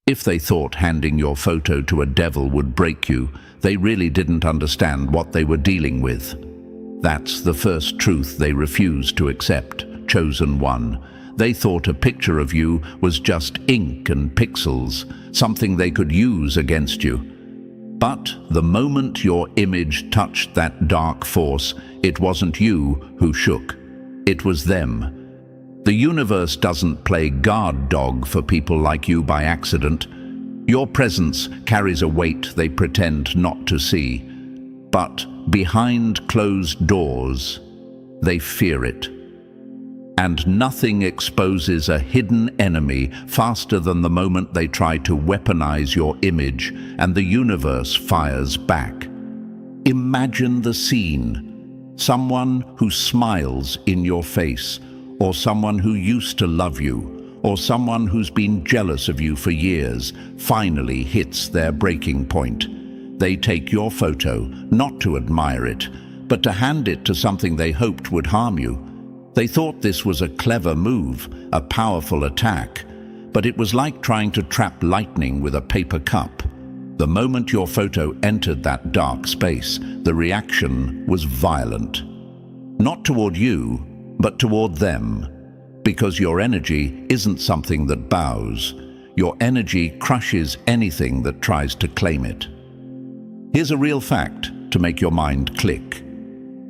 If they thought handing your photo to a devil would break you, they really didn't understand what they were dealing with. That's the first truth they refused to accept, chosen one. They thought a picture of you was just ink and pixels, something they could use against you. But the moment your image touched that dark force, it wasn't you who shook. It was them. The universe doesn't play guard dog for people like you by accident. Your presence carries a weight they pretend not to see. But behind closed doors, they fear it. And nothing exposes a hidden enemy faster than the moment they try to weaponize your image and the universe fires back. Imagine the scene. Someone who smiles in your face, or someone who used to love you, or someone who's been jealous of you for years, finally hits their breaking point. They take your photo, not to admire it, but to hand it to something they hoped would harm you. They thought this was a clever move, a powerful attack, but it was like trying to trap lightning with a paper cup. The moment your photo entered that dark space, the reaction was violent. Not toward you, but toward them, because your energy isn't something that bows. Your energy crushes anything that tries to claim it. Here's a real fact to make your mind click.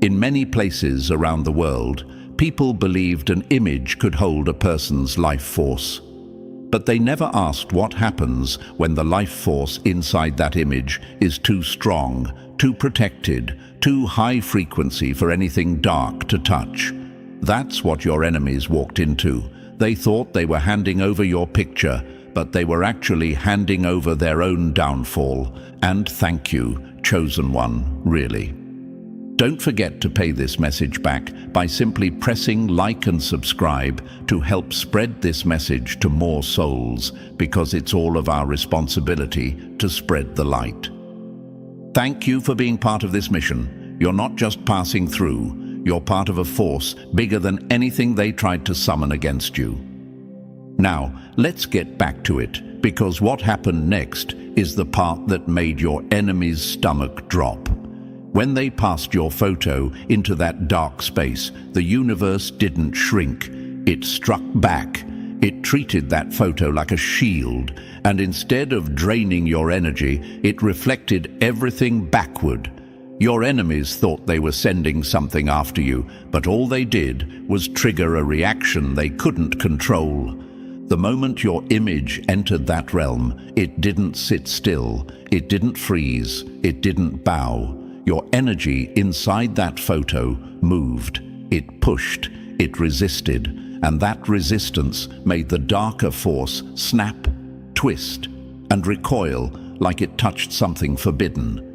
In many places around the world, people believed an image could hold a person's life force. But they never asked what happens when the life force inside that image is too strong, too protected, too high frequency for anything dark to touch. That's what your enemies walked into. They thought they were handing over your picture, but they were actually handing over their own downfall. And thank you, chosen one, really. Don't forget to pay this message back by simply pressing like and subscribe to help spread this message to more souls, because it's all of our responsibility to spread the light. Thank you for being part of this mission. You're not just passing through. You're part of a force bigger than anything they tried to summon against you. Now, let's get back to it, because what happened next is the part that made your enemy's stomach drop. When they passed your photo into that dark space, the universe didn't shrink. It struck back. It treated that photo like a shield, and instead of draining your energy, it reflected everything backward. Your enemies thought they were sending something after you, but all they did was trigger a reaction they couldn't control. The moment your image entered that realm, it didn't sit still, it didn't freeze, it didn't bow. Your energy inside that photo moved, it pushed, it resisted, and that resistance made the darker force snap, twist, and recoil like it touched something forbidden.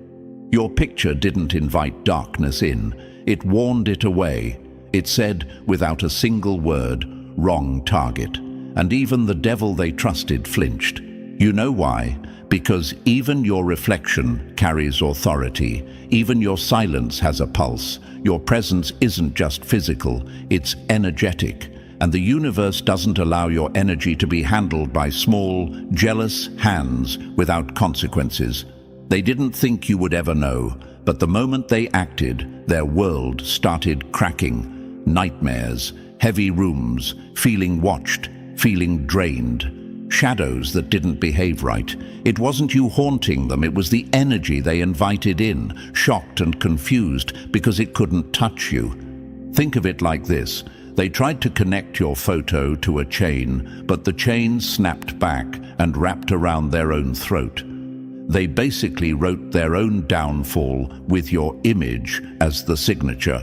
Your picture didn't invite darkness in, it warned it away. It said, without a single word, wrong target. And even the devil they trusted flinched. You know why? Because even your reflection carries authority. Even your silence has a pulse. Your presence isn't just physical, it's energetic. And the universe doesn't allow your energy to be handled by small, jealous hands without consequences. They didn't think you would ever know, but the moment they acted, their world started cracking. Nightmares, heavy rooms, feeling watched, feeling drained. Shadows that didn't behave right. It wasn't you haunting them, it was the energy they invited in, shocked and confused because it couldn't touch you. Think of it like this. They tried to connect your photo to a chain, but the chain snapped back and wrapped around their own throat. They basically wrote their own downfall with your image as the signature.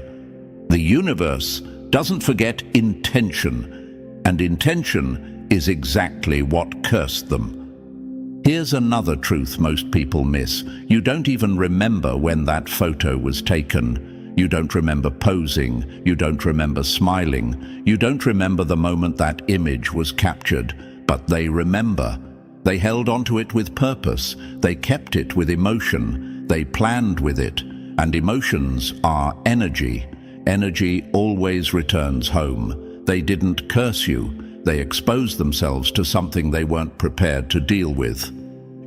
The universe doesn't forget intention, and intention is exactly what cursed them. Here's another truth most people miss. You don't even remember when that photo was taken. You don't remember posing. You don't remember smiling. You don't remember the moment that image was captured, but they remember. They held onto it with purpose. They kept it with emotion. They planned with it. And emotions are energy. Energy always returns home. They didn't curse you. They exposed themselves to something they weren't prepared to deal with.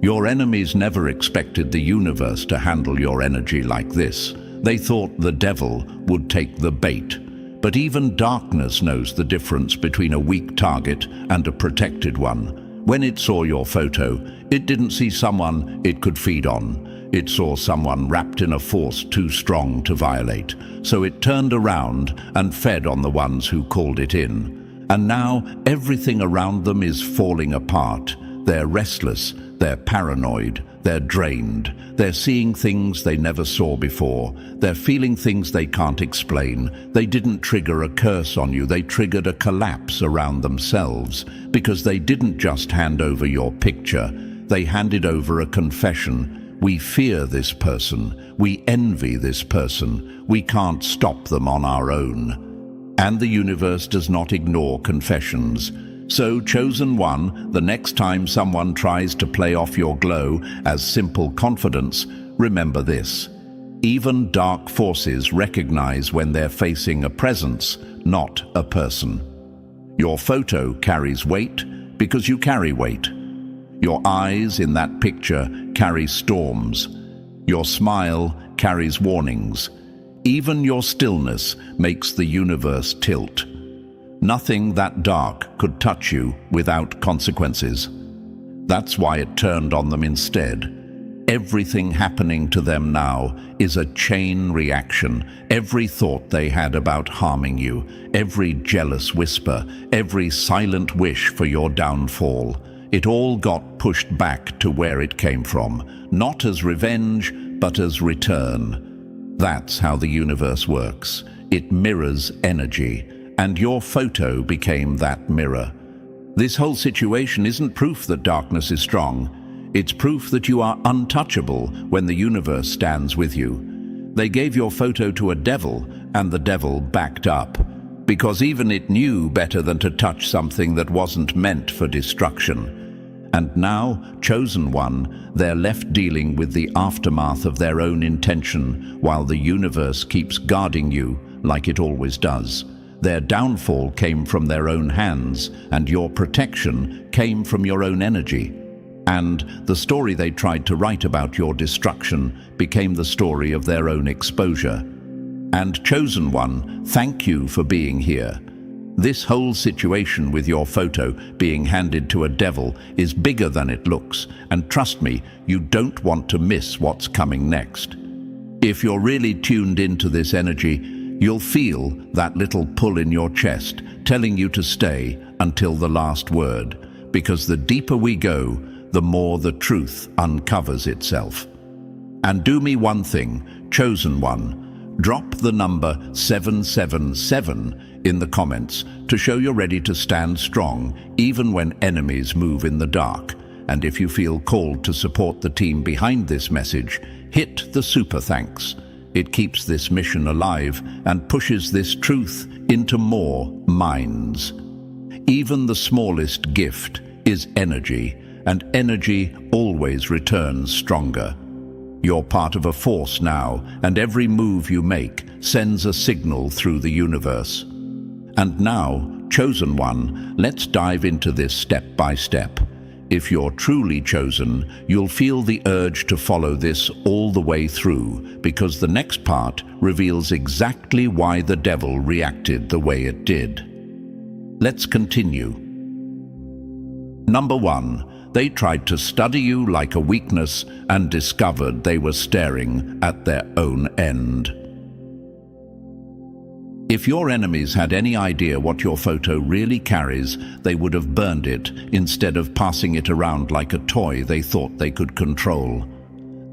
Your enemies never expected the universe to handle your energy like this. They thought the devil would take the bait. But even darkness knows the difference between a weak target and a protected one. When it saw your photo, it didn't see someone it could feed on. It saw someone wrapped in a force too strong to violate. So it turned around and fed on the ones who called it in. And now everything around them is falling apart. They're restless, they're paranoid, they're drained. They're seeing things they never saw before. They're feeling things they can't explain. They didn't trigger a curse on you, they triggered a collapse around themselves, because they didn't just hand over your picture, they handed over a confession. We fear this person. We envy this person. We can't stop them on our own. And the universe does not ignore confessions. So, chosen one, the next time someone tries to play off your glow as simple confidence, remember this. Even dark forces recognize when they're facing a presence, not a person. Your photo carries weight because you carry weight. Your eyes in that picture carry storms. Your smile carries warnings. Even your stillness makes the universe tilt. Nothing that dark could touch you without consequences. That's why it turned on them instead. Everything happening to them now is a chain reaction. Every thought they had about harming you, every jealous whisper, every silent wish for your downfall, it all got pushed back to where it came from, not as revenge, but as return. That's how the universe works. It mirrors energy. And your photo became that mirror. This whole situation isn't proof that darkness is strong. It's proof that you are untouchable when the universe stands with you. They gave your photo to a devil, and the devil backed up, because even it knew better than to touch something that wasn't meant for destruction. And now, chosen one, they're left dealing with the aftermath of their own intention, while the universe keeps guarding you like it always does. Their downfall came from their own hands, and your protection came from your own energy. And the story they tried to write about your destruction became the story of their own exposure. And chosen one, thank you for being here. This whole situation with your photo being handed to a devil is bigger than it looks, and trust me, you don't want to miss what's coming next. If you're really tuned into this energy, you'll feel that little pull in your chest telling you to stay until the last word, because the deeper we go, the more the truth uncovers itself. And do me one thing, chosen one, drop the number 777 in the comments to show you're ready to stand strong even when enemies move in the dark. And if you feel called to support the team behind this message, hit the super thanks. It keeps this mission alive and pushes this truth into more minds. Even the smallest gift is energy, and energy always returns stronger. You're part of a force now, and every move you make sends a signal through the universe. And now, chosen one, let's dive into this step by step. If you're truly chosen, you'll feel the urge to follow this all the way through, because the next part reveals exactly why the devil reacted the way it did. Let's continue. Number 1, they tried to study you like a weakness and discovered they were staring at their own end. If your enemies had any idea what your photo really carries, they would have burned it instead of passing it around like a toy they thought they could control.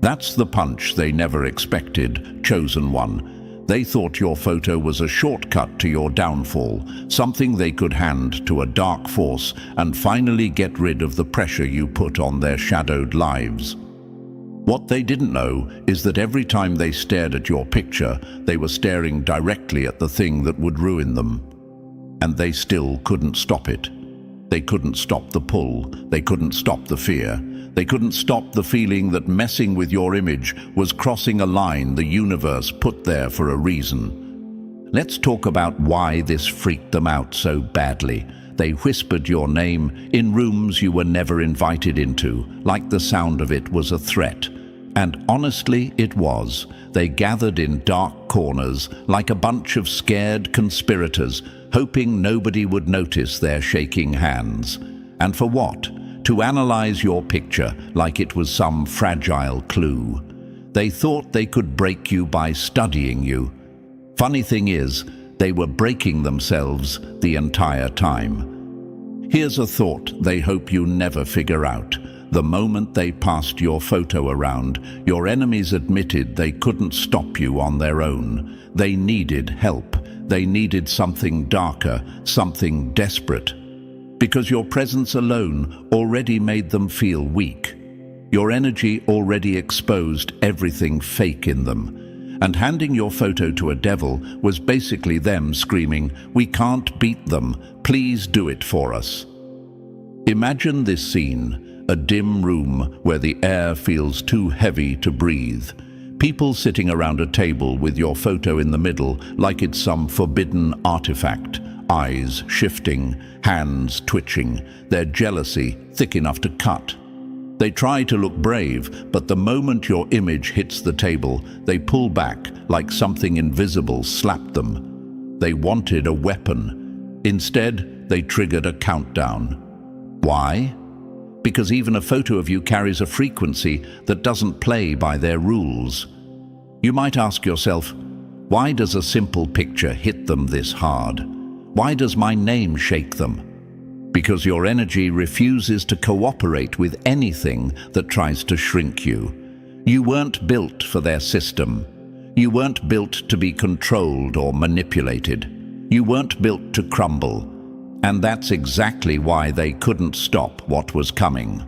That's the punch they never expected, chosen one. They thought your photo was a shortcut to your downfall, something they could hand to a dark force and finally get rid of the pressure you put on their shadowed lives. What they didn't know is that every time they stared at your picture, they were staring directly at the thing that would ruin them. And they still couldn't stop it. They couldn't stop the pull. They couldn't stop the fear. They couldn't stop the feeling that messing with your image was crossing a line the universe put there for a reason. Let's talk about why this freaked them out so badly. They whispered your name in rooms you were never invited into, like the sound of it was a threat. And honestly, it was. They gathered in dark corners like a bunch of scared conspirators, hoping nobody would notice their shaking hands. And for what? To analyze your picture like it was some fragile clue. They thought they could break you by studying you. Funny thing is, they were breaking themselves the entire time. Here's a thought they hope you never figure out. The moment they passed your photo around, your enemies admitted they couldn't stop you on their own. They needed help. They needed something darker, something desperate. Because your presence alone already made them feel weak. Your energy already exposed everything fake in them. And handing your photo to a devil was basically them screaming, "We can't beat them. Please do it for us." Imagine this scene, a dim room where the air feels too heavy to breathe. People sitting around a table with your photo in the middle like it's some forbidden artifact. Eyes shifting, hands twitching, their jealousy thick enough to cut. They try to look brave, but the moment your image hits the table, they pull back like something invisible slapped them. They wanted a weapon. Instead, they triggered a countdown. Why? Because even a photo of you carries a frequency that doesn't play by their rules. You might ask yourself, why does a simple picture hit them this hard? Why does my name shake them? Because your energy refuses to cooperate with anything that tries to shrink you. You weren't built for their system. You weren't built to be controlled or manipulated. You weren't built to crumble. And that's exactly why they couldn't stop what was coming.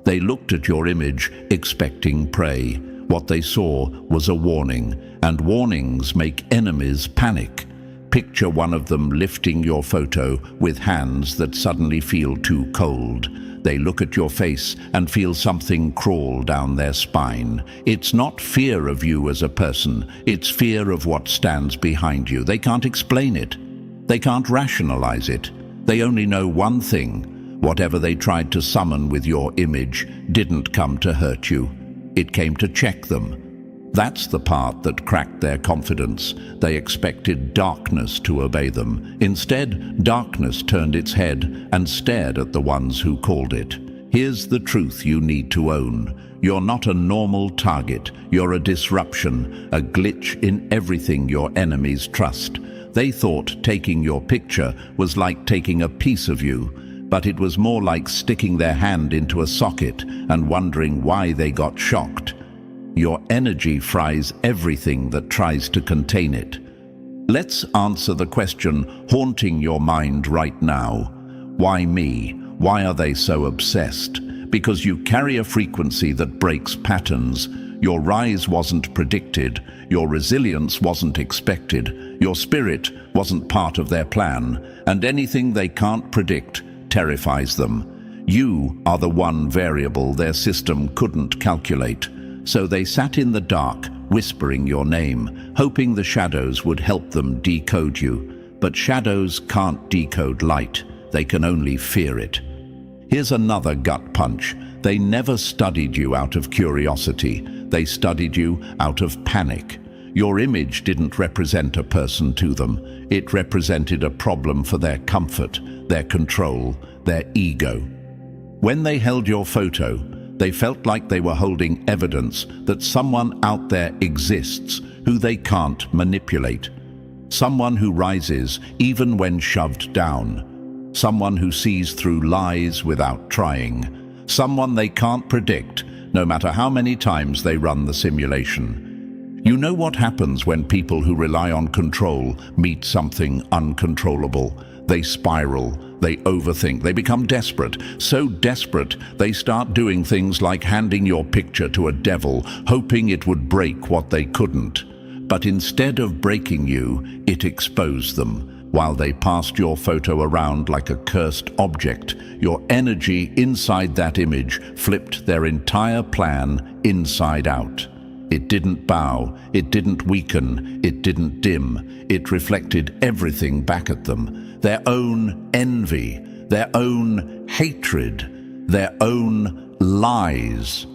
They looked at your image, expecting prey. What they saw was a warning, and warnings make enemies panic. Picture one of them lifting your photo with hands that suddenly feel too cold. They look at your face and feel something crawl down their spine. It's not fear of you as a person, it's fear of what stands behind you. They can't explain it. They can't rationalize it. They only know one thing. Whatever they tried to summon with your image didn't come to hurt you. It came to check them. That's the part that cracked their confidence. They expected darkness to obey them. Instead, darkness turned its head and stared at the ones who called it. Here's the truth you need to own. You're not a normal target. You're a disruption, a glitch in everything your enemies trust. They thought taking your picture was like taking a piece of you, but it was more like sticking their hand into a socket and wondering why they got shocked. Your energy fries everything that tries to contain it. Let's answer the question haunting your mind right now. Why me? Why are they so obsessed? Because you carry a frequency that breaks patterns. Your rise wasn't predicted. Your resilience wasn't expected. Your spirit wasn't part of their plan. And anything they can't predict terrifies them. You are the one variable their system couldn't calculate. So they sat in the dark, whispering your name, hoping the shadows would help them decode you. But shadows can't decode light. They can only fear it. Here's another gut punch. They never studied you out of curiosity. They studied you out of panic. Your image didn't represent a person to them. It represented a problem for their comfort, their control, their ego. When they held your photo, they felt like they were holding evidence that someone out there exists who they can't manipulate. Someone who rises even when shoved down. Someone who sees through lies without trying. Someone they can't predict, no matter how many times they run the simulation. You know what happens when people who rely on control meet something uncontrollable? They spiral, they overthink, they become desperate. So desperate, they start doing things like handing your picture to a devil, hoping it would break what they couldn't. But instead of breaking you, it exposed them. While they passed your photo around like a cursed object, your energy inside that image flipped their entire plan inside out. It didn't bow, it didn't weaken, it didn't dim. It reflected everything back at them. Their own envy, their own hatred, their own lies.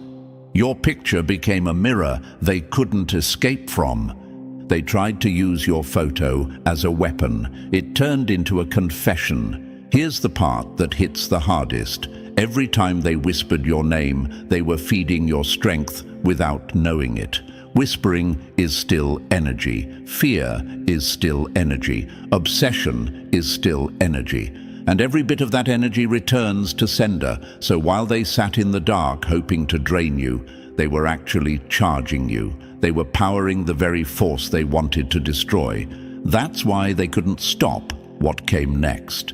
Your picture became a mirror they couldn't escape from. They tried to use your photo as a weapon. It turned into a confession. Here's the part that hits the hardest. Every time they whispered your name, they were feeding your strength without knowing it. Whispering is still energy. Fear is still energy. Obsession is still energy. And every bit of that energy returns to sender. So while they sat in the dark hoping to drain you, they were actually charging you. They were powering the very force they wanted to destroy. That's why they couldn't stop what came next.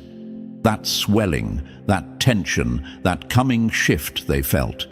That swelling, that tension, that coming shift they felt.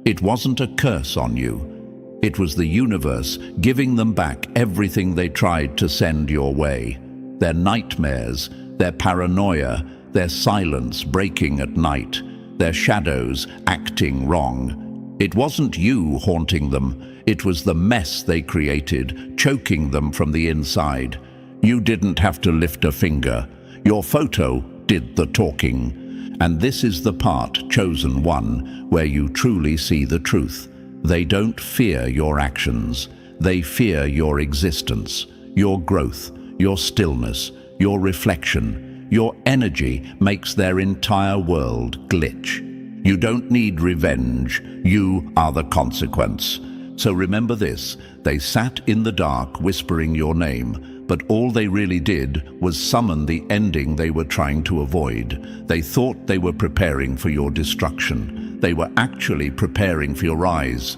It wasn't a curse on you. It was the universe giving them back everything they tried to send your way. Their nightmares, their paranoia, their silence breaking at night, their shadows acting wrong. It wasn't you haunting them. It was the mess they created, choking them from the inside. You didn't have to lift a finger. Your photo did the talking. And this is the part, chosen one, where you truly see the truth. They don't fear your actions. They fear your existence, your growth, your stillness, your reflection. Your energy makes their entire world glitch. You don't need revenge. You are the consequence. So remember this, they sat in the dark whispering your name, but all they really did was summon the ending they were trying to avoid. They thought they were preparing for your destruction. They were actually preparing for your rise.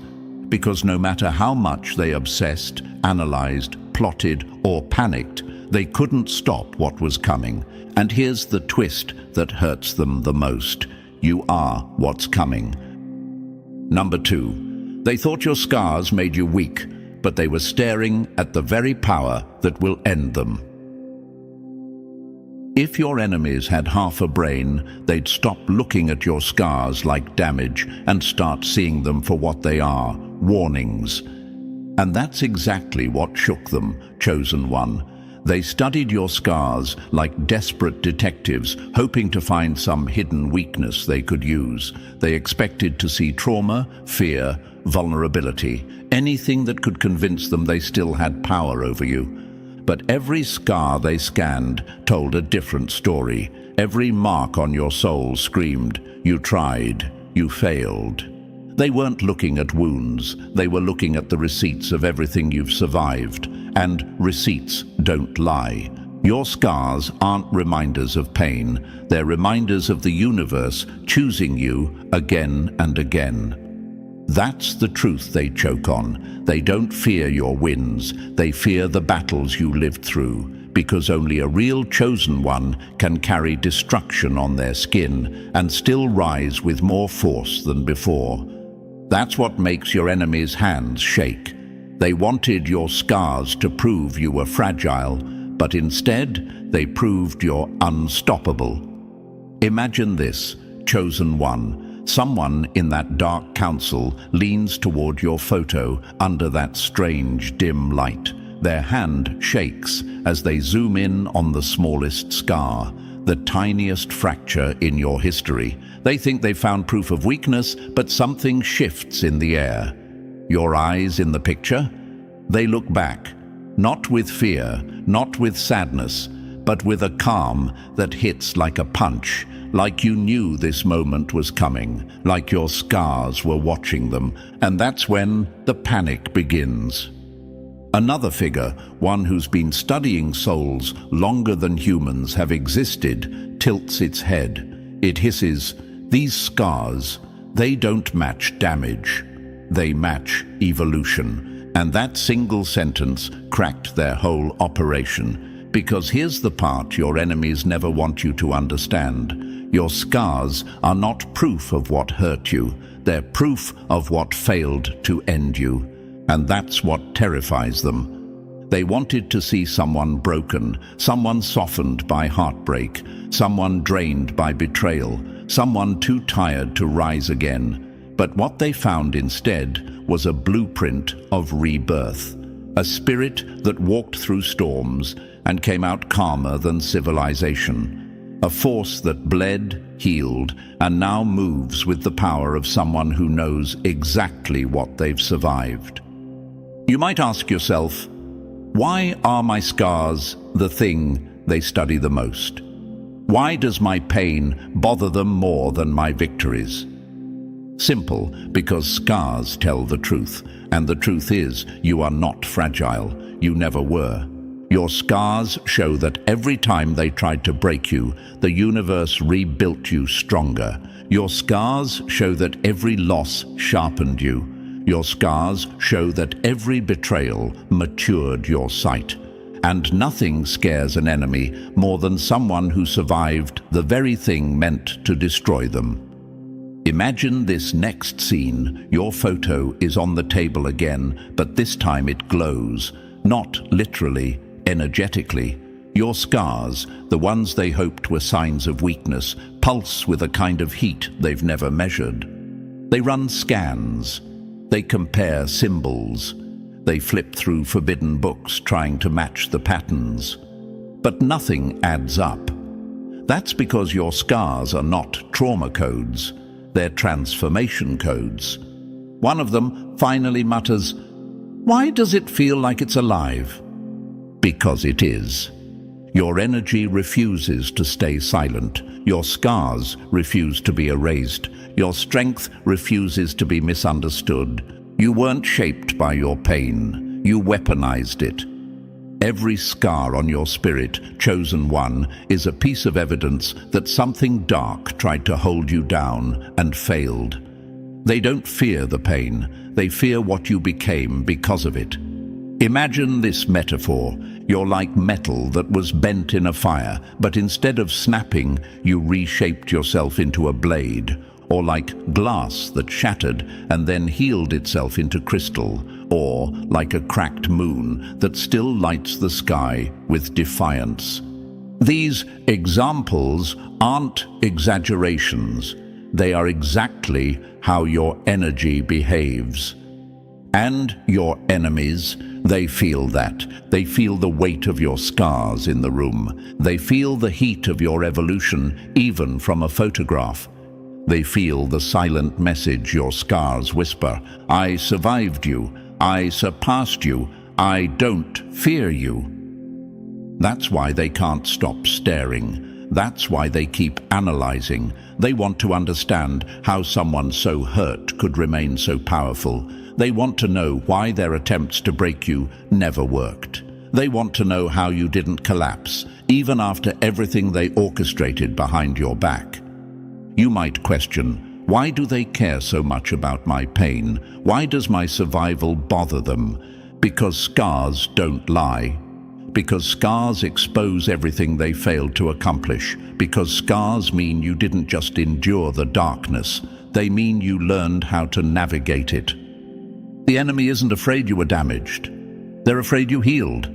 Because no matter how much they obsessed, analyzed, plotted, or panicked, they couldn't stop what was coming. And here's the twist that hurts them the most. You are what's coming. Number 2, they thought your scars made you weak, but they were staring at the very power that will end them. If your enemies had half a brain, they'd stop looking at your scars like damage and start seeing them for what they are, warnings. And that's exactly what shook them, chosen one. They studied your scars like desperate detectives, hoping to find some hidden weakness they could use. They expected to see trauma, fear, vulnerability, anything that could convince them they still had power over you. But every scar they scanned told a different story. Every mark on your soul screamed, you tried, you failed. They weren't looking at wounds, they were looking at the receipts of everything you've survived. And receipts don't lie. Your scars aren't reminders of pain, they're reminders of the universe choosing you again and again. That's the truth they choke on. They don't fear your wins, they fear the battles you lived through, because only a real chosen one can carry destruction on their skin and still rise with more force than before. That's what makes your enemies' hands shake. They wanted your scars to prove you were fragile, but instead they proved you're unstoppable. Imagine this, chosen one. Someone in that dark council leans toward your photo under that strange dim light. Their hand shakes as they zoom in on the smallest scar, the tiniest fracture in your history. They think they found proof of weakness, but something shifts in the air. Your eyes in the picture? They look back, not with fear, not with sadness, but with a calm that hits like a punch, like you knew this moment was coming, like your scars were watching them, and that's when the panic begins. Another figure, one who's been studying souls longer than humans have existed, tilts its head. It hisses, "These scars, they don't match damage. They match evolution." And that single sentence cracked their whole operation. Because here's the part your enemies never want you to understand. Your scars are not proof of what hurt you. They're proof of what failed to end you. And that's what terrifies them. They wanted to see someone broken, someone softened by heartbreak, someone drained by betrayal, someone too tired to rise again. But what they found instead was a blueprint of rebirth, a spirit that walked through storms and came out calmer than civilization, a force that bled, healed, and now moves with the power of someone who knows exactly what they've survived. You might ask yourself, why are my scars the thing they study the most? Why does my pain bother them more than my victories? Simple, because scars tell the truth, and the truth is, you are not fragile. You never were. Your scars show that every time they tried to break you, the universe rebuilt you stronger. Your scars show that every loss sharpened you. Your scars show that every betrayal matured your sight. And nothing scares an enemy more than someone who survived the very thing meant to destroy them. Imagine this next scene. Your photo is on the table again, but this time it glows, not literally, energetically. Your scars, the ones they hoped were signs of weakness, pulse with a kind of heat they've never measured. They run scans. They compare symbols. They flip through forbidden books trying to match the patterns. But nothing adds up. That's because your scars are not trauma codes. They're transformation codes. One of them finally mutters, "Why does it feel like it's alive?" Because it is. Your energy refuses to stay silent. Your scars refuse to be erased. Your strength refuses to be misunderstood. You weren't shaped by your pain. You weaponized it. Every scar on your spirit, chosen one, is a piece of evidence that something dark tried to hold you down and failed. They don't fear the pain. They fear what you became because of it. Imagine this metaphor. You're like metal that was bent in a fire, but instead of snapping, you reshaped yourself into a blade. Or like glass that shattered and then healed itself into crystal. Or like a cracked moon that still lights the sky with defiance. These examples aren't exaggerations. They are exactly how your energy behaves. And your enemies, they feel that. They feel the weight of your scars in the room. They feel the heat of your evolution, even from a photograph. They feel the silent message your scars whisper. I survived you. I surpassed you. I don't fear you. That's why they can't stop staring. That's why they keep analyzing. They want to understand how someone so hurt could remain so powerful. They want to know why their attempts to break you never worked. They want to know how you didn't collapse, even after everything they orchestrated behind your back. You might question, why do they care so much about my pain? Why does my survival bother them? Because scars don't lie. Because scars expose everything they failed to accomplish. Because scars mean you didn't just endure the darkness. They mean you learned how to navigate it. The enemy isn't afraid you were damaged. They're afraid you healed.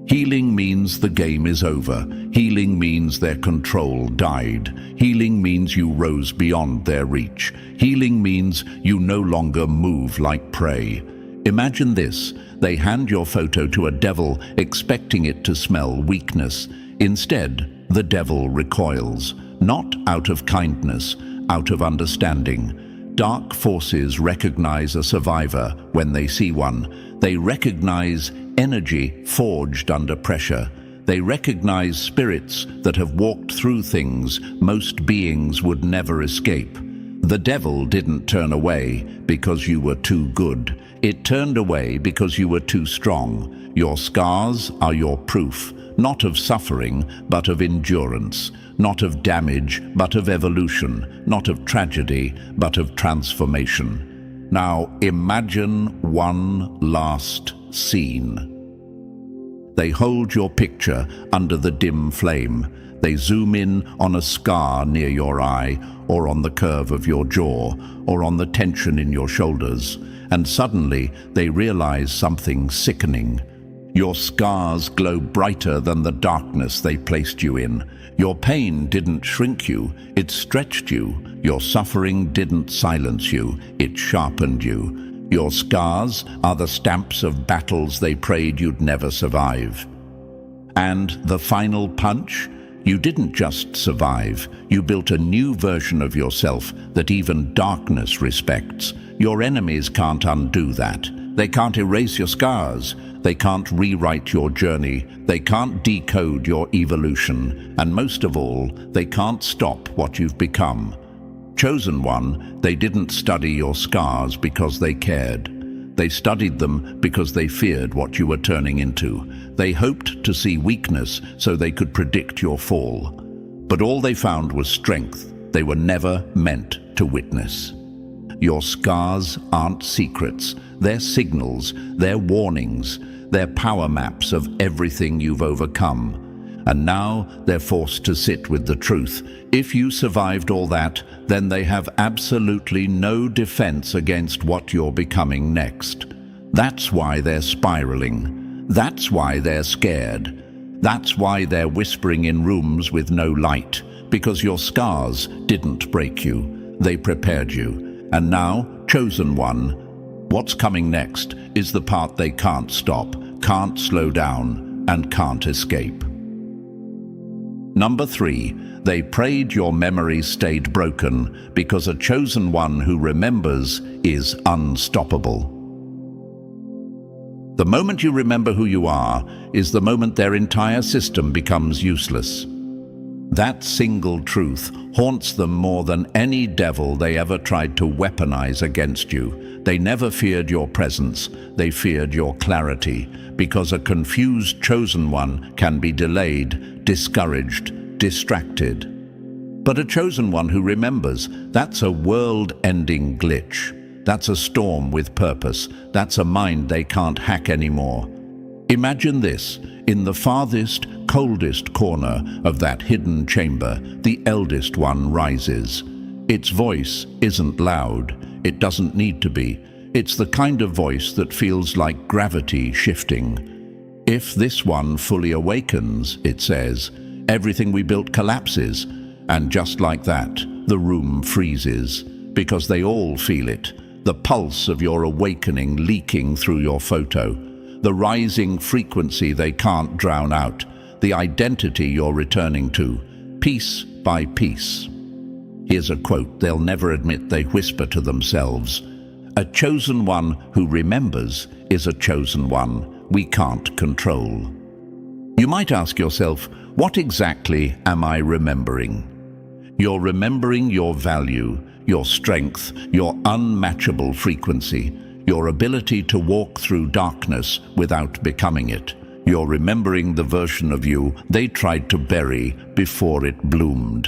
Healing means the game is over. Healing means their control died. Healing means you rose beyond their reach. Healing means you no longer move like prey. Imagine this. They hand your photo to a devil, expecting it to smell weakness. Instead, the devil recoils, not out of kindness, out of understanding. Dark forces recognize a survivor when they see one. They recognize energy forged under pressure. They recognize spirits that have walked through things most beings would never escape. The devil didn't turn away because you were too good. It turned away because you were too strong. Your scars are your proof, not of suffering, but of endurance. Not of damage, but of evolution. Not of tragedy, but of transformation. Now imagine one last scene. They hold your picture under the dim flame. They zoom in on a scar near your eye, or on the curve of your jaw, or on the tension in your shoulders. And suddenly they realize something sickening. Your scars glow brighter than the darkness they placed you in. Your pain didn't shrink you, it stretched you. Your suffering didn't silence you, it sharpened you. Your scars are the stamps of battles they prayed you'd never survive. And the final punch? You didn't just survive, you built a new version of yourself that even darkness respects. Your enemies can't undo that. They can't erase your scars. They can't rewrite your journey. They can't decode your evolution. And most of all, they can't stop what you've become. Chosen One, they didn't study your scars because they cared. They studied them because they feared what you were turning into. They hoped to see weakness so they could predict your fall. But all they found was strength they were never meant to witness. Your scars aren't secrets. They're signals, they're warnings, they're power maps of everything you've overcome. And now they're forced to sit with the truth. If you survived all that, then they have absolutely no defense against what you're becoming next. That's why they're spiraling. That's why they're scared. That's why they're whispering in rooms with no light. Because your scars didn't break you. They prepared you. And now, Chosen One, what's coming next is the part they can't stop, can't slow down, and can't escape. Number 3, they prayed your memories stayed broken because a chosen one who remembers is unstoppable. The moment you remember who you are is the moment their entire system becomes useless. That single truth haunts them more than any devil they ever tried to weaponize against you. They never feared your presence, they feared your clarity, because a confused chosen one can be delayed, discouraged, distracted. But a chosen one who remembers, that's a world-ending glitch. That's a storm with purpose. That's a mind they can't hack anymore. Imagine this, in the farthest, coldest corner of that hidden chamber, the eldest one rises. Its voice isn't loud. It doesn't need to be. It's the kind of voice that feels like gravity shifting. If this one fully awakens, it says, everything we built collapses. And just like that, the room freezes, because they all feel it. The pulse of your awakening leaking through your photo. The rising frequency they can't drown out. The identity you're returning to, piece by piece. Here's a quote they'll never admit they whisper to themselves. A chosen one who remembers is a chosen one we can't control. You might ask yourself, what exactly am I remembering? You're remembering your value, your strength, your unmatchable frequency, your ability to walk through darkness without becoming it. You're remembering the version of you they tried to bury before it bloomed.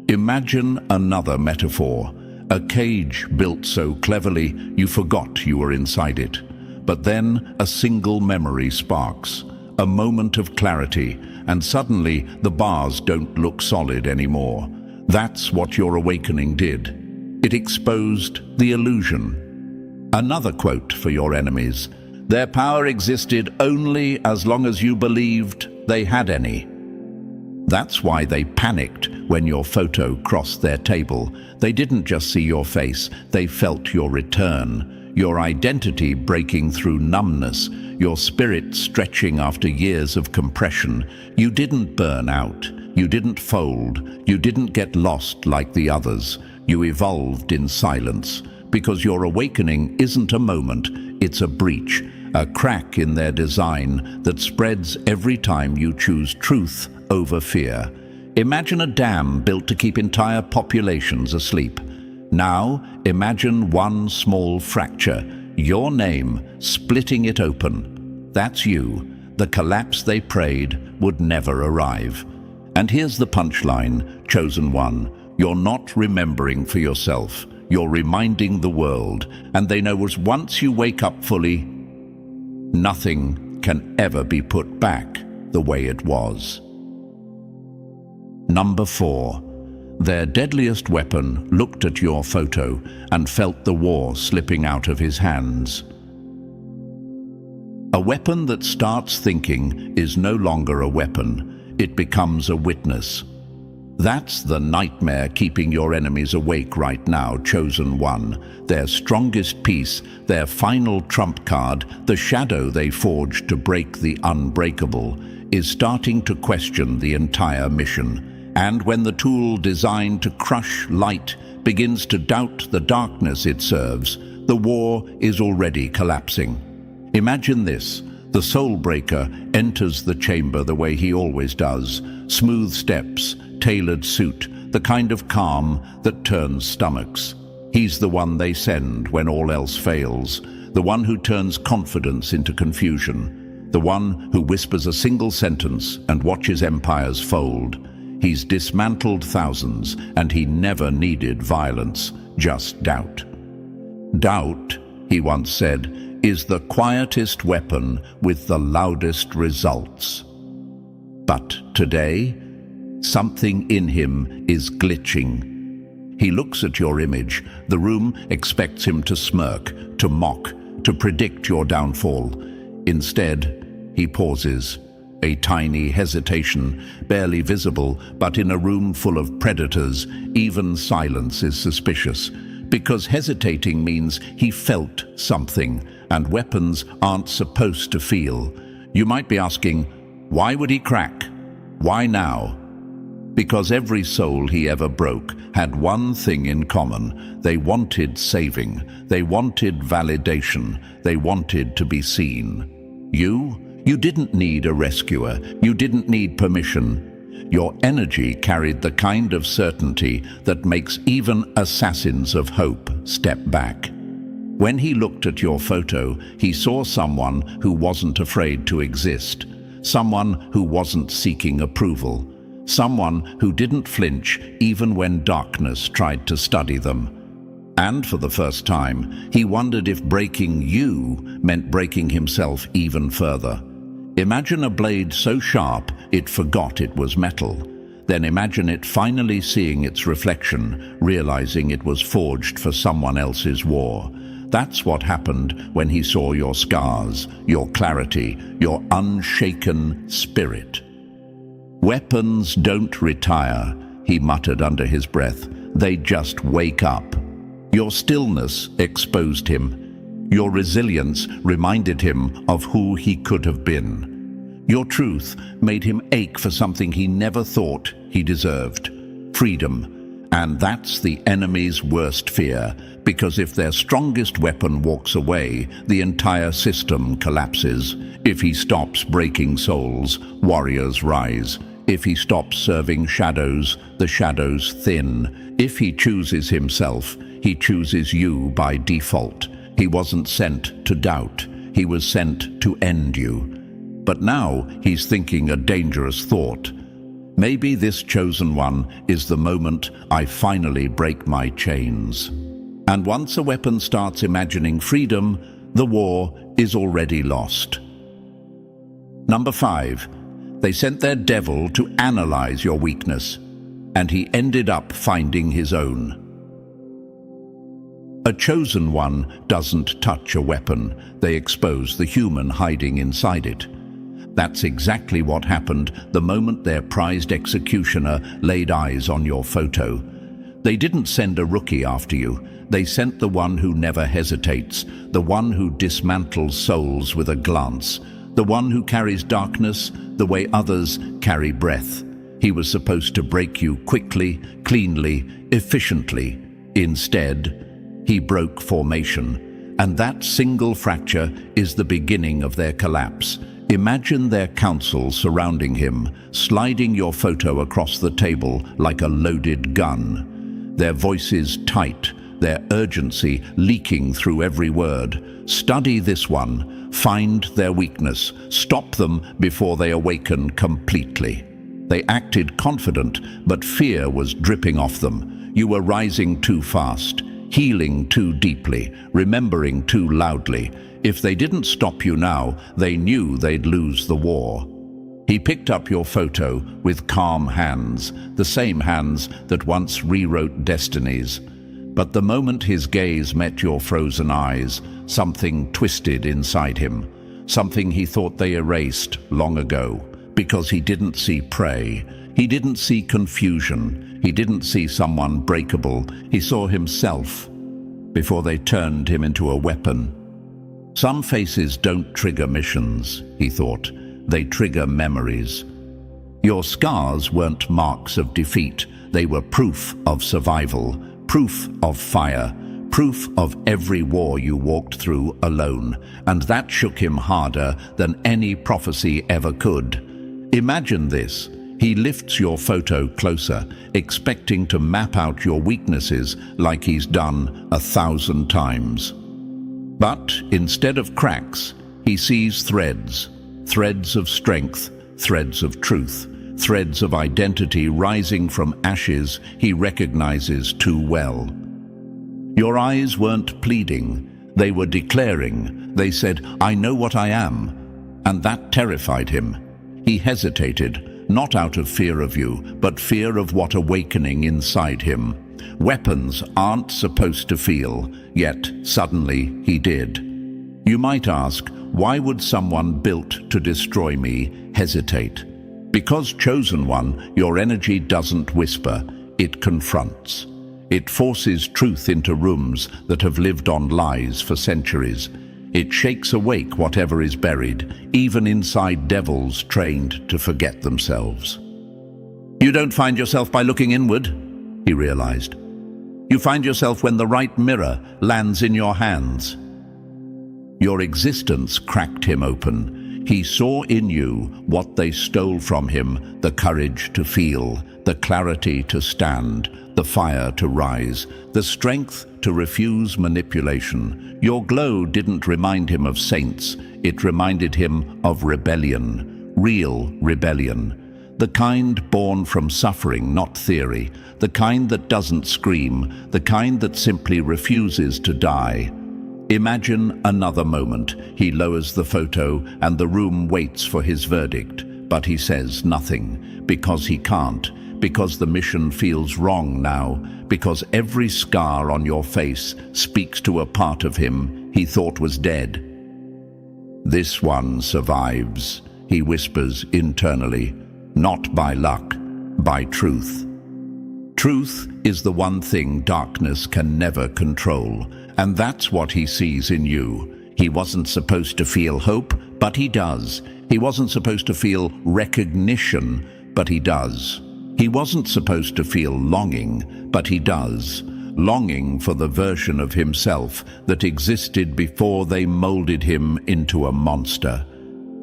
Imagine another metaphor, a cage built so cleverly you forgot you were inside it. But then a single memory sparks, a moment of clarity, and suddenly the bars don't look solid anymore. That's what your awakening did. It exposed the illusion. Another quote for your enemies. Their power existed only as long as you believed they had any. That's why they panicked when your photo crossed their table. They didn't just see your face, they felt your return, your identity breaking through numbness, your spirit stretching after years of compression. You didn't burn out. You didn't fold. You didn't get lost like the others. You evolved in silence, because your awakening isn't a moment, it's a breach, a crack in their design that spreads every time you choose truth over fear. Imagine a dam built to keep entire populations asleep. Now, imagine one small fracture, your name, splitting it open. That's you. The collapse they prayed would never arrive. And here's the punchline, chosen one. You're not remembering for yourself. You're reminding the world. And they know as once you wake up fully, nothing can ever be put back the way it was. Number 4. Their deadliest weapon looked at your photo and felt the war slipping out of his hands. A weapon that starts thinking is no longer a weapon. It becomes a witness. That's the nightmare keeping your enemies awake right now, Chosen One. Their strongest piece, their final trump card, the shadow they forged to break the unbreakable, is starting to question the entire mission. And when the tool designed to crush light begins to doubt the darkness it serves, the war is already collapsing. Imagine this. The Soulbreaker enters the chamber the way he always does. Smooth steps, tailored suit, the kind of calm that turns stomachs. He's the one they send when all else fails, the one who turns confidence into confusion, the one who whispers a single sentence and watches empires fold. He's dismantled thousands, and he never needed violence, just doubt. Doubt, he once said, is the quietest weapon with the loudest results. But today, something in him is glitching. He looks at your image. The room expects him to smirk, to mock, to predict your downfall. Instead, he pauses. A tiny hesitation, barely visible, but in a room full of predators, even silence is suspicious. Because hesitating means he felt something, and weapons aren't supposed to feel. You might be asking, why would he crack? Why now? Because every soul he ever broke had one thing in common. They wanted saving. They wanted validation. They wanted to be seen. You didn't need a rescuer. You didn't need permission. Your energy carried the kind of certainty that makes even assassins of hope step back. When he looked at your photo, he saw someone who wasn't afraid to exist, someone who wasn't seeking approval, someone who didn't flinch even when darkness tried to study them. And for the first time, he wondered if breaking you meant breaking himself even further. Imagine a blade so sharp it forgot it was metal. Then imagine it finally seeing its reflection, realizing it was forged for someone else's war. That's what happened when he saw your scars, your clarity, your unshaken spirit. "Weapons don't retire," he muttered under his breath. "They just wake up." Your stillness exposed him. Your resilience reminded him of who he could have been. Your truth made him ache for something he never thought he deserved: freedom. And that's the enemy's worst fear, because if their strongest weapon walks away, the entire system collapses. If he stops breaking souls, warriors rise. If he stops serving shadows, the shadows thin. If he chooses himself, he chooses you by default. He wasn't sent to doubt. He was sent to end you. But now he's thinking a dangerous thought. Maybe this chosen one is the moment I finally break my chains. And once a weapon starts imagining freedom, the war is already lost. Number 5. They sent their devil to analyze your weakness, and he ended up finding his own. A chosen one doesn't touch a weapon. They expose the human hiding inside it. That's exactly what happened the moment their prized executioner laid eyes on your photo. They didn't send a rookie after you. They sent the one who never hesitates, the one who dismantles souls with a glance, the one who carries darkness the way others carry breath. He was supposed to break you quickly, cleanly, efficiently. Instead, he broke formation, and that single fracture is the beginning of their collapse. Imagine their council surrounding him, sliding your photo across the table like a loaded gun. Their voices tight, their urgency leaking through every word. Study this one, find their weakness, stop them before they awaken completely. They acted confident, but fear was dripping off them. You were rising too fast, healing too deeply, remembering too loudly. If they didn't stop you now, they knew they'd lose the war. He picked up your photo with calm hands, the same hands that once rewrote destinies. But the moment his gaze met your frozen eyes, something twisted inside him, something he thought they erased long ago. Because he didn't see prey, He didn't see confusion. He didn't see someone breakable. He saw himself before they turned him into a weapon. Some faces don't trigger missions, he thought. They trigger memories. Your scars weren't marks of defeat. They were proof of survival, proof of fire, proof of every war you walked through alone. And that shook him harder than any prophecy ever could. Imagine this. He lifts your photo closer, expecting to map out your weaknesses like he's done 1,000 times. But instead of cracks, he sees threads, threads of strength, threads of truth, threads of identity rising from ashes he recognizes too well. Your eyes weren't pleading, they were declaring. They said, "I know what I am," and that terrified him. He hesitated, not out of fear of you, but fear of what awakening inside him. Weapons aren't supposed to feel, yet suddenly he did. You might ask, why would someone built to destroy me hesitate? Because, chosen one, your energy doesn't whisper, it confronts. It forces truth into rooms that have lived on lies for centuries. It shakes awake whatever is buried, even inside devils trained to forget themselves. You don't find yourself by looking inward, he realized. You find yourself when the right mirror lands in your hands. Your existence cracked him open. He saw in you what they stole from him: the courage to feel, the clarity to stand, the fire to rise, the strength to refuse manipulation. Your glow didn't remind him of saints, it reminded him of rebellion, real rebellion. The kind born from suffering, not theory, the kind that doesn't scream, the kind that simply refuses to die. Imagine another moment. He lowers the photo and the room waits for his verdict, but he says nothing, because he can't. Because the mission feels wrong now, because every scar on your face speaks to a part of him he thought was dead. This one survives, he whispers internally, not by luck, by truth. Truth is the one thing darkness can never control, and that's what he sees in you. He wasn't supposed to feel hope, but he does. He wasn't supposed to feel recognition, but he does. He wasn't supposed to feel longing, but he does. Longing for the version of himself that existed before they molded him into a monster.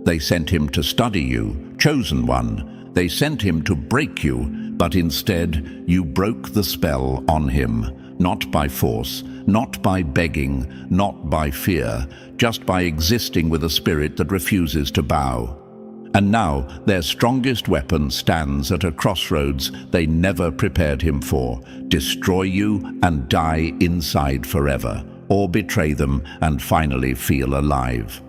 They sent him to study you, chosen one. They sent him to break you, but instead you broke the spell on him, not by force, not by begging, not by fear, just by existing with a spirit that refuses to bow. And now their strongest weapon stands at a crossroads they never prepared him for: destroy you and die inside forever, or betray them and finally feel alive.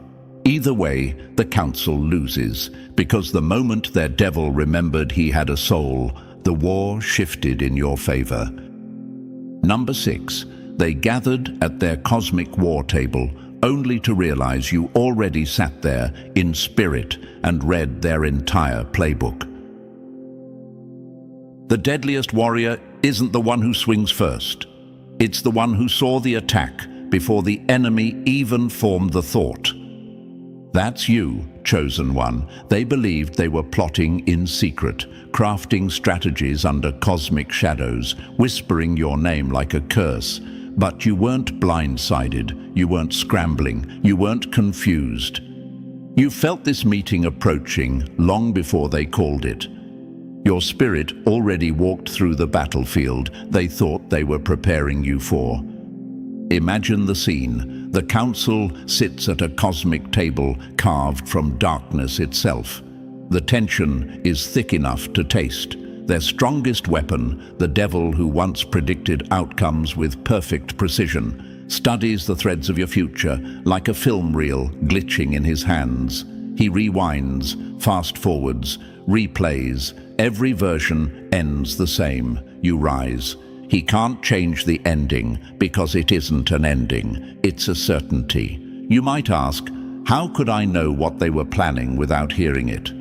Either way, the council loses, because the moment their devil remembered he had a soul, the war shifted in your favor. Number 6. They gathered at their cosmic war table, only to realize you already sat there in spirit and read their entire playbook. The deadliest warrior isn't the one who swings first. It's the one who saw the attack before the enemy even formed the thought. That's you, chosen one. They believed they were plotting in secret, crafting strategies under cosmic shadows, whispering your name like a curse. But you weren't blindsided, you weren't scrambling, you weren't confused. You felt this meeting approaching long before they called it. Your spirit already walked through the battlefield they thought they were preparing you for. Imagine the scene. The council sits at a cosmic table carved from darkness itself. The tension is thick enough to taste. Their strongest weapon, the devil who once predicted outcomes with perfect precision, studies the threads of your future like a film reel glitching in his hands. He rewinds, fast-forwards, replays. Every version ends the same. You rise. He can't change the ending because it isn't an ending. It's a certainty. You might ask, how could I know what they were planning without hearing it?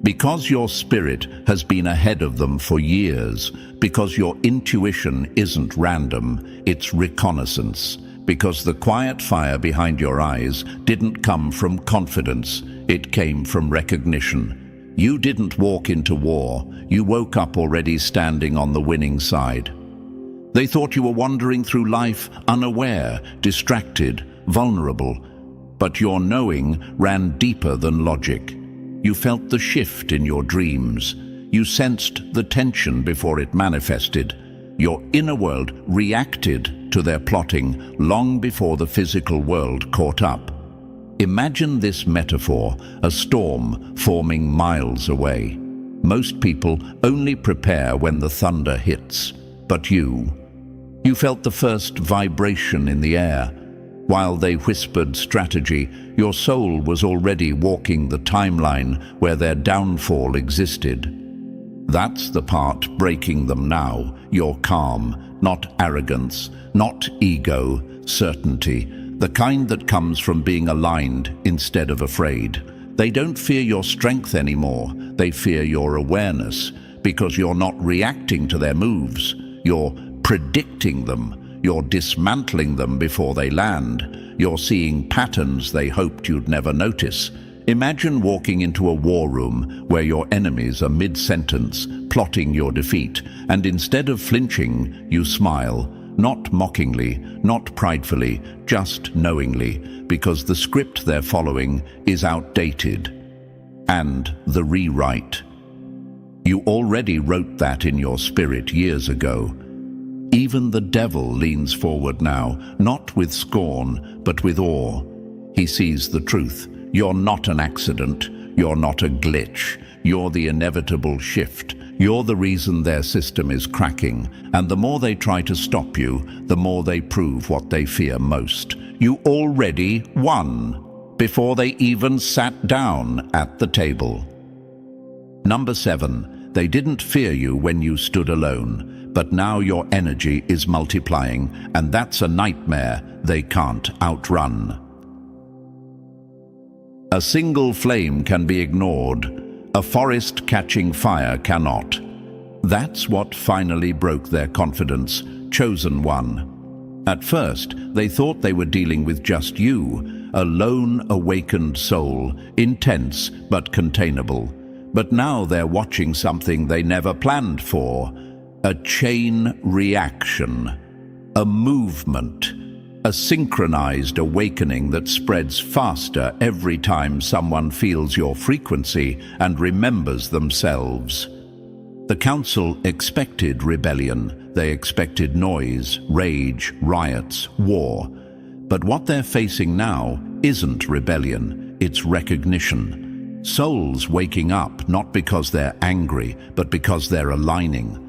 Because your spirit has been ahead of them for years, because your intuition isn't random, it's reconnaissance, because the quiet fire behind your eyes didn't come from confidence, it came from recognition. You didn't walk into war, you woke up already standing on the winning side. They thought you were wandering through life unaware, distracted, vulnerable, but your knowing ran deeper than logic. You felt the shift in your dreams. You sensed the tension before it manifested. Your inner world reacted to their plotting long before the physical world caught up. Imagine this metaphor, a storm forming miles away. Most people only prepare when the thunder hits, but you felt the first vibration in the air. While they whispered strategy, your soul was already walking the timeline where their downfall existed. That's the part breaking them now, your calm, not arrogance, not ego, certainty, the kind that comes from being aligned instead of afraid. They don't fear your strength anymore, they fear your awareness, because you're not reacting to their moves, you're predicting them. You're dismantling them before they land. You're seeing patterns they hoped you'd never notice. Imagine walking into a war room where your enemies are mid-sentence, plotting your defeat, and instead of flinching, you smile, not mockingly, not pridefully, just knowingly, because the script they're following is outdated. And the rewrite. You already wrote that in your spirit years ago. Even the devil leans forward now, not with scorn, but with awe. He sees the truth. You're not an accident. You're not a glitch. You're the inevitable shift. You're the reason their system is cracking. And the more they try to stop you, the more they prove what they fear most. You already won, before they even sat down at the table. Number 7, they didn't fear you when you stood alone. But now your energy is multiplying, and that's a nightmare they can't outrun. A single flame can be ignored. A forest catching fire cannot. That's what finally broke their confidence, chosen one. At first, they thought they were dealing with just you, a lone, awakened soul, intense but containable. But now they're watching something they never planned for. A chain reaction, a movement, a synchronized awakening that spreads faster every time someone feels your frequency and remembers themselves. The council expected rebellion. They expected noise, rage, riots, war. But what they're facing now isn't rebellion, it's recognition. Souls waking up not because they're angry, but because they're aligning.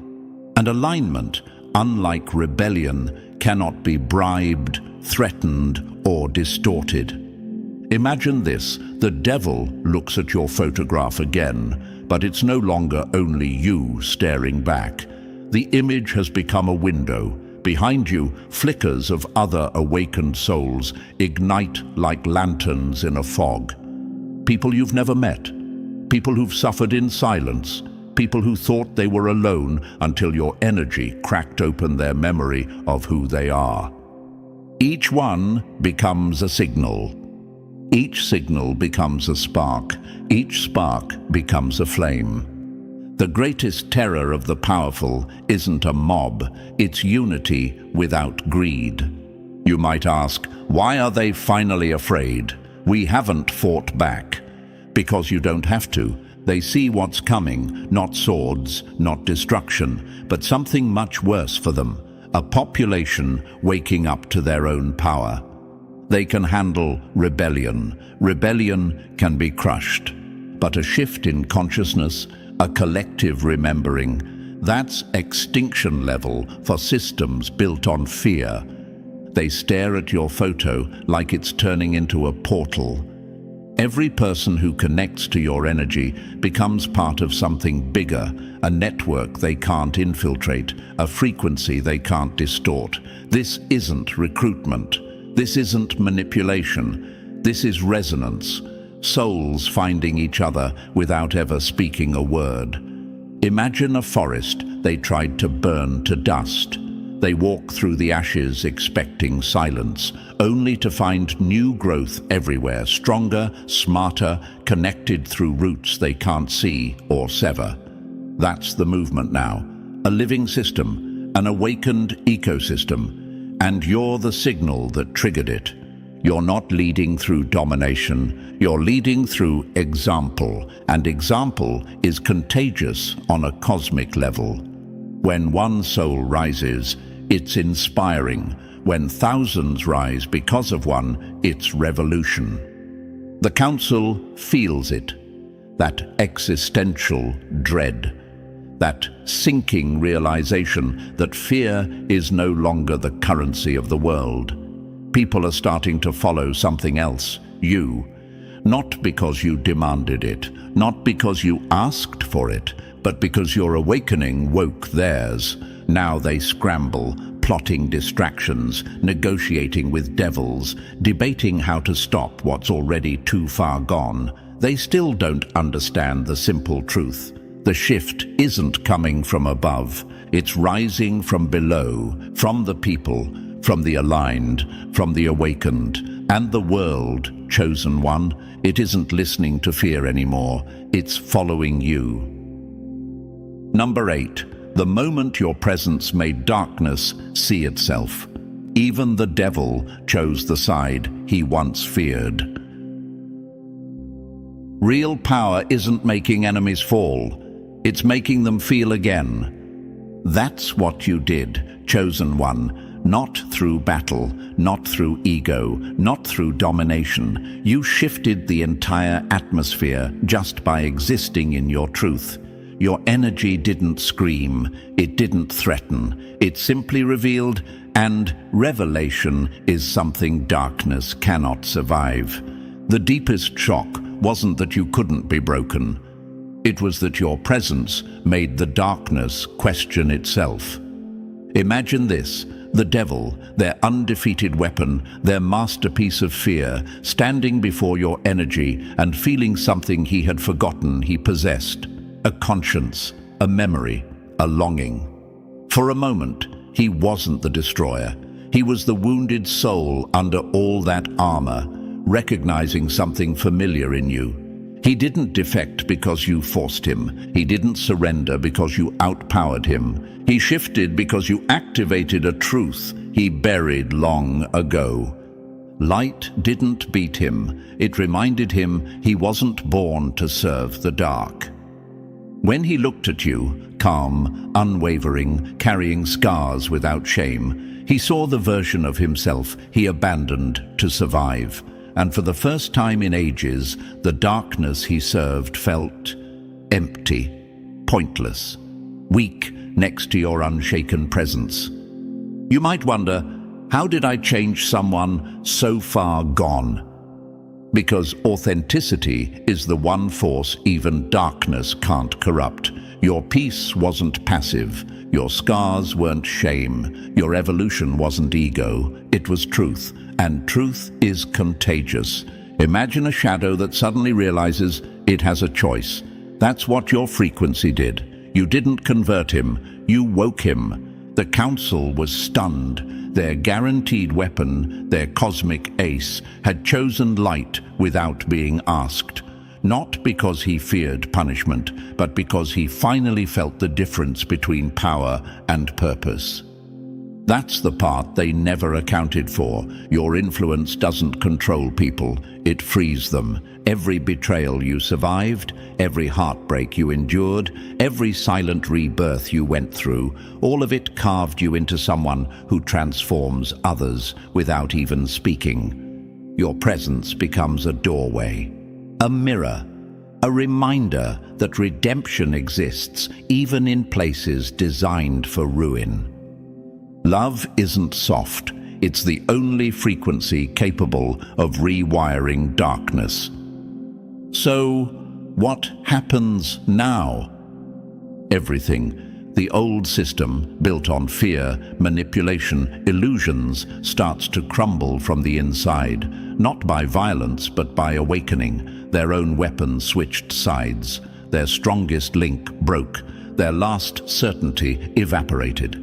And alignment, unlike rebellion, cannot be bribed, threatened, or distorted. Imagine this: the devil looks at your photograph again, but it's no longer only you staring back. The image has become a window. Behind you, flickers of other awakened souls ignite like lanterns in a fog. People you've never met, people who've suffered in silence, people who thought they were alone until your energy cracked open their memory of who they are. Each one becomes a signal. Each signal becomes a spark. Each spark becomes a flame. The greatest terror of the powerful isn't a mob, it's unity without greed. You might ask, why are they finally afraid? We haven't fought back. Because you don't have to. They see what's coming, not swords, not destruction, but something much worse for them, a population waking up to their own power. They can handle rebellion. Rebellion can be crushed. But a shift in consciousness, a collective remembering, that's extinction level for systems built on fear. They stare at your photo like it's turning into a portal. Every person who connects to your energy becomes part of something bigger, a network they can't infiltrate, a frequency they can't distort. This isn't recruitment. This isn't manipulation. This is resonance. souls finding each other without ever speaking a word. Imagine a forest they tried to burn to dust. They walk through the ashes expecting silence, only to find new growth everywhere, stronger, smarter, connected through roots they can't see or sever. That's the movement now. A living system, an awakened ecosystem, and you're the signal that triggered it. You're not leading through domination, you're leading through example, and example is contagious on a cosmic level. When one soul rises, it's inspiring. When thousands rise because of one, it's revolution. The Council feels it, that existential dread, that sinking realization that fear is no longer the currency of the world. People are starting to follow something else, you. Not because you demanded it, not because you asked for it, but because your awakening woke theirs. Now they scramble, plotting distractions, negotiating with devils, debating how to stop what's already too far gone. They still don't understand the simple truth. The shift isn't coming from above. It's rising from below, from the people, from the aligned, from the awakened, and the world, chosen one. It isn't listening to fear anymore. It's following you. Number 8. The moment your presence made darkness see itself. Even the devil chose the side he once feared. Real power isn't making enemies fall. It's making them feel again. That's what you did, chosen one, not through battle, not through ego, not through domination. You shifted the entire atmosphere just by existing in your truth. Your energy didn't scream, it didn't threaten, it simply revealed, and revelation is something darkness cannot survive. The deepest shock wasn't that you couldn't be broken. It was that your presence made the darkness question itself. Imagine this, the devil, their undefeated weapon, their masterpiece of fear, standing before your energy and feeling something he had forgotten he possessed. A conscience, a memory, a longing. For a moment, he wasn't the destroyer. He was the wounded soul under all that armor, recognizing something familiar in you. He didn't defect because you forced him. He didn't surrender because you outpowered him. He shifted because you activated a truth he buried long ago. Light didn't beat him. It reminded him he wasn't born to serve the dark. When he looked at you, calm, unwavering, carrying scars without shame, he saw the version of himself he abandoned to survive. And for the first time in ages, the darkness he served felt empty, pointless, weak next to your unshaken presence. You might wonder, how did I change someone so far gone? Because authenticity is the one force even darkness can't corrupt. Your peace wasn't passive, your scars weren't shame, your evolution wasn't ego, it was truth. And truth is contagious. Imagine a shadow that suddenly realizes it has a choice. That's what your frequency did. You didn't convert him, you woke him. The Council was stunned. Their guaranteed weapon, their cosmic ace, had chosen light without being asked. Not because he feared punishment, but because he finally felt the difference between power and purpose. That's the part they never accounted for. Your influence doesn't control people, it frees them. Every betrayal you survived, every heartbreak you endured, every silent rebirth you went through, all of it carved you into someone who transforms others without even speaking. Your presence becomes a doorway, a mirror, a reminder that redemption exists even in places designed for ruin. Love isn't soft. It's the only frequency capable of rewiring darkness. So, what happens now? Everything. The old system, built on fear, manipulation, illusions, starts to crumble from the inside, not by violence but by awakening. Their own weapon switched sides. Their strongest link broke. Their last certainty evaporated.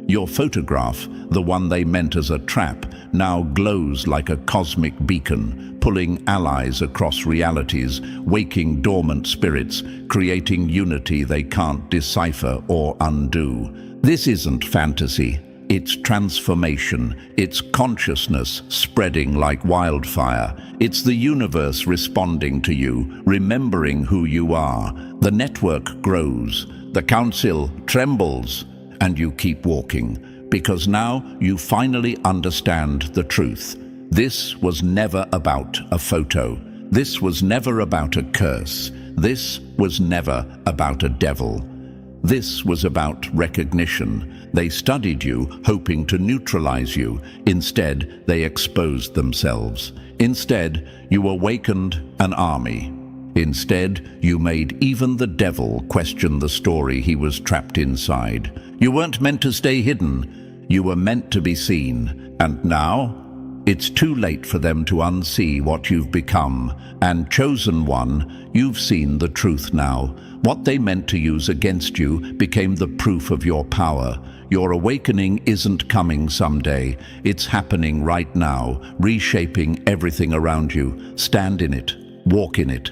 Your photograph, the one they meant as a trap, now glows like a cosmic beacon, pulling allies across realities, waking dormant spirits, creating unity they can't decipher or undo. This isn't fantasy. It's transformation. It's consciousness spreading like wildfire. It's the universe responding to you, remembering who you are. The network grows. The council trembles. And you keep walking, because now you finally understand the truth. This was never about a photo. This was never about a curse. This was never about a devil. This was about recognition. They studied you, hoping to neutralize you. Instead, they exposed themselves. Instead, you awakened an army. Instead, you made even the devil question the story he was trapped inside. You weren't meant to stay hidden. You were meant to be seen. And now, it's too late for them to unsee what you've become. And chosen one, you've seen the truth now. What they meant to use against you became the proof of your power. Your awakening isn't coming someday. It's happening right now, reshaping everything around you. Stand in it. Walk in it.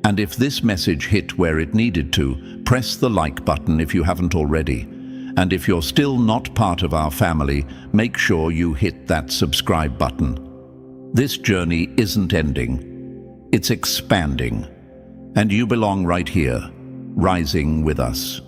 And if this message hit where it needed to, press the like button if you haven't already. And if you're still not part of our family, make sure you hit that subscribe button. This journey isn't ending. It's expanding. And you belong right here, rising with us.